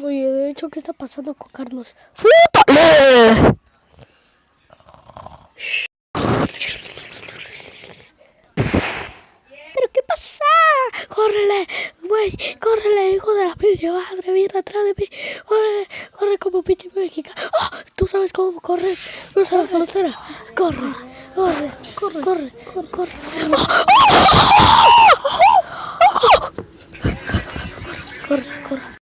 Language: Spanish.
Oye, de hecho, ¿qué está pasando con Carlos? ¡Fútale! ¿Pero qué pasa? ¡Córrele! Güey, córrele, hijo de la pinche madre, viene atrás de mí. Corre, corre como pinche mexicano. ¡Oh! ¿Tú sabes cómo correr? No sabes la frontera. Corre, corre, corre, corre, corre, corre. ¡Oh! ¡Oh! ¡Oh! Corre, corre.